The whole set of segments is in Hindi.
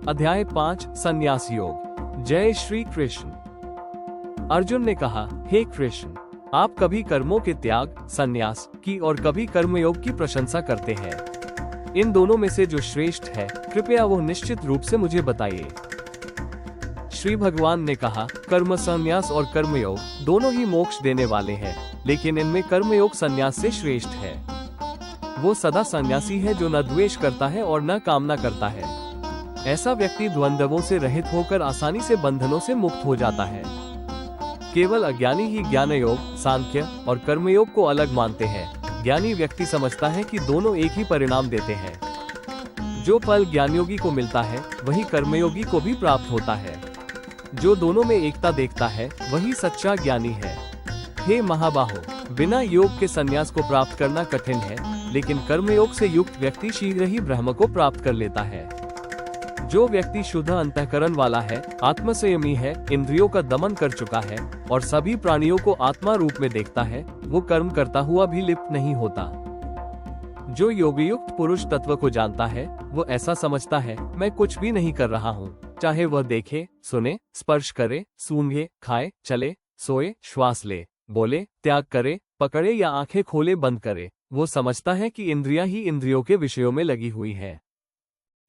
अध्याय 5 संन्यास योग। जय श्री कृष्ण। अर्जुन ने कहा, हे कृष्ण, आप कभी कर्मों के त्याग संन्यास की और कभी कर्मयोग की प्रशंसा करते हैं। इन दोनों में से जो श्रेष्ठ है, कृपया वो निश्चित रूप से मुझे बताइए। श्री भगवान ने कहा, कर्म संन्यास और कर्मयोग दोनों ही मोक्ष देने वाले हैं, लेकिन इनमें कर्मयोग संन्यास से श्रेष्ठ है। वो सदा सन्यासी है जो न द्वेष करता है और न कामना करता है। ऐसा व्यक्ति द्वंद्वों से रहित होकर आसानी से बंधनों से मुक्त हो जाता है। केवल अज्ञानी ही ज्ञान योग, सांख्य और कर्मयोग को अलग मानते हैं। ज्ञानी व्यक्ति समझता है कि दोनों एक ही परिणाम देते हैं। जो फल ज्ञानयोगी को मिलता है वही कर्मयोगी को भी प्राप्त होता है। जो दोनों में एकता देखता है वही सच्चा ज्ञानी है। हे महाबाहो, बिना योग के संन्यास को प्राप्त करना कठिन है, लेकिन कर्मयोग से युक्त व्यक्ति शीघ्र ही ब्रह्म को प्राप्त कर लेता है। जो व्यक्ति शुद्ध अंतःकरण वाला है, आत्मसंयमी है, इंद्रियों का दमन कर चुका है और सभी प्राणियों को आत्मा रूप में देखता है, वो कर्म करता हुआ भी लिप्त नहीं होता। जो योगयुक्त पुरुष तत्व को जानता है, वो ऐसा समझता है, मैं कुछ भी नहीं कर रहा हूँ। चाहे वह देखे, सुने, स्पर्श करे, सूंघे, खाए, चले, सोए, श्वास ले, बोले, त्याग करे, पकड़े या आंखें खोले बंद करे, वो समझता है कि इंद्रियां ही इंद्रियों के विषयों में लगी हुई है।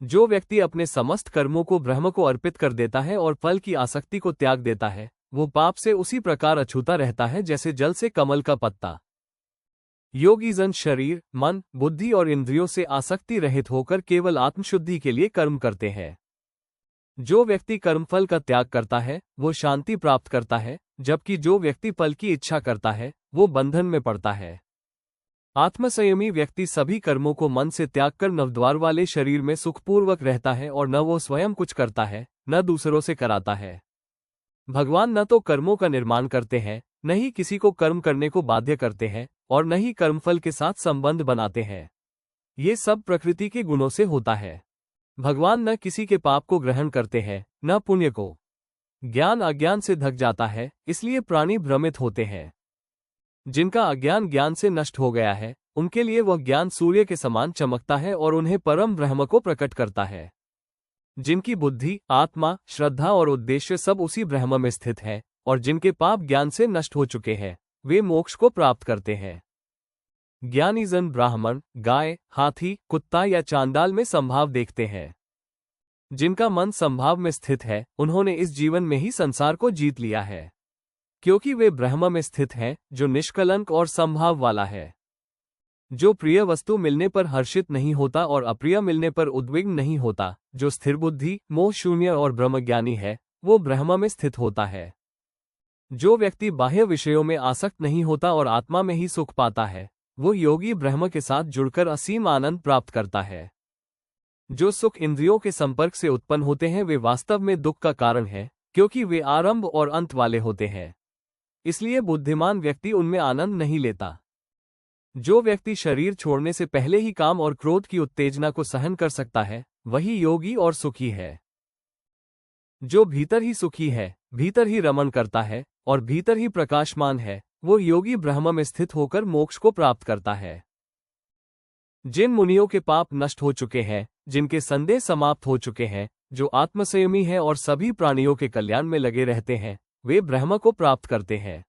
जो व्यक्ति अपने समस्त कर्मों को ब्रह्म को अर्पित कर देता है और फल की आसक्ति को त्याग देता है, वो पाप से उसी प्रकार अछूता रहता है जैसे जल से कमल का पत्ता। योगी जन शरीर, मन, बुद्धि और इंद्रियों से आसक्ति रहित होकर केवल आत्मशुद्धि के लिए कर्म करते हैं। जो व्यक्ति कर्मफल का त्याग करता है वो शांति प्राप्त करता है, जबकि जो व्यक्ति फल की इच्छा करता है वो बंधन में पड़ता है। आत्मसंयमी व्यक्ति सभी कर्मों को मन से त्याग कर नवद्वार वाले शरीर में सुखपूर्वक रहता है और न वो स्वयं कुछ करता है, न दूसरों से कराता है। भगवान न तो कर्मों का निर्माण करते हैं, न ही किसी को कर्म करने को बाध्य करते हैं और न ही कर्मफल के साथ संबंध बनाते हैं। ये सब प्रकृति के गुणों से होता है। भगवान न किसी के पाप को ग्रहण करते हैं, न पुण्य को। ज्ञान अज्ञान से ढक जाता है, इसलिए प्राणी भ्रमित होते हैं। जिनका अज्ञान ज्ञान से नष्ट हो गया है, उनके लिए वह ज्ञान सूर्य के समान चमकता है और उन्हें परम ब्रह्म को प्रकट करता है। जिनकी बुद्धि, आत्मा, श्रद्धा और उद्देश्य सब उसी ब्रह्म में स्थित है और जिनके पाप ज्ञान से नष्ट हो चुके हैं, वे मोक्ष को प्राप्त करते हैं। ज्ञानी जन ब्राह्मण, गाय, हाथी, कुत्ता या चांडाल में संभाव देखते हैं। जिनका मन संभाव में स्थित है, उन्होंने इस जीवन में ही संसार को जीत लिया है, क्योंकि वे ब्रह्म में स्थित हैं, जो निष्कलंक और संभाव वाला है। जो प्रिय वस्तु मिलने पर हर्षित नहीं होता और अप्रिय मिलने पर उद्विग्न नहीं होता, जो स्थिर बुद्धि, मोह शून्य और ब्रह्मज्ञानी है, वो ब्रह्म में स्थित होता है। जो व्यक्ति बाह्य विषयों में आसक्त नहीं होता और आत्मा में ही सुख पाता है, वो योगी ब्रह्म के साथ जुड़कर असीम आनंद प्राप्त करता है। जो सुख इंद्रियों के संपर्क से उत्पन्न होते हैं वे वास्तव में दुख का कारण है, क्योंकि वे आरंभ और अंत वाले होते हैं। इसलिए बुद्धिमान व्यक्ति उनमें आनंद नहीं लेता। जो व्यक्ति शरीर छोड़ने से पहले ही काम और क्रोध की उत्तेजना को सहन कर सकता है, वही योगी और सुखी है। जो भीतर ही सुखी है, भीतर ही रमण करता है और भीतर ही प्रकाशमान है, वो योगी ब्रह्म में स्थित होकर मोक्ष को प्राप्त करता है। जिन मुनियों के पाप नष्ट हो चुके हैं, जिनके संदेह समाप्त हो चुके हैं, जो आत्मसंयमी है और सभी प्राणियों के कल्याण में लगे रहते हैं, वे ब्रह्म को प्राप्त करते हैं।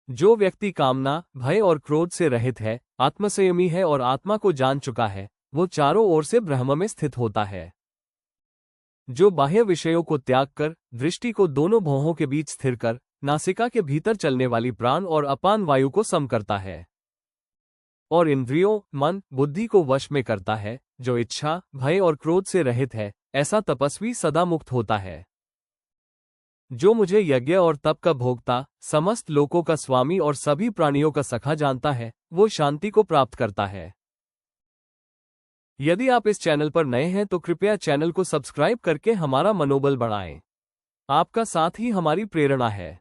जो व्यक्ति कामना, भय और क्रोध से रहित है, आत्मसंयमी है और आत्मा को जान चुका है, वो चारों ओर से ब्रह्म में स्थित होता है। जो बाह्य विषयों को त्याग कर दृष्टि को दोनों भौहों के बीच स्थिर कर नासिका के भीतर चलने वाली प्राण और अपान वायु को सम करता है और इंद्रियों, मन, बुद्धि को वश में करता है, जो इच्छा, भय और क्रोध से रहित है, ऐसा तपस्वी सदा मुक्त होता है। जो मुझे यज्ञ और तप का भोक्ता, समस्त लोकों का स्वामी और सभी प्राणियों का सखा जानता है, वो शांति को प्राप्त करता है। यदि आप इस चैनल पर नए हैं तो कृपया चैनल को सब्सक्राइब करके हमारा मनोबल बढ़ाएं। आपका साथ ही हमारी प्रेरणा है।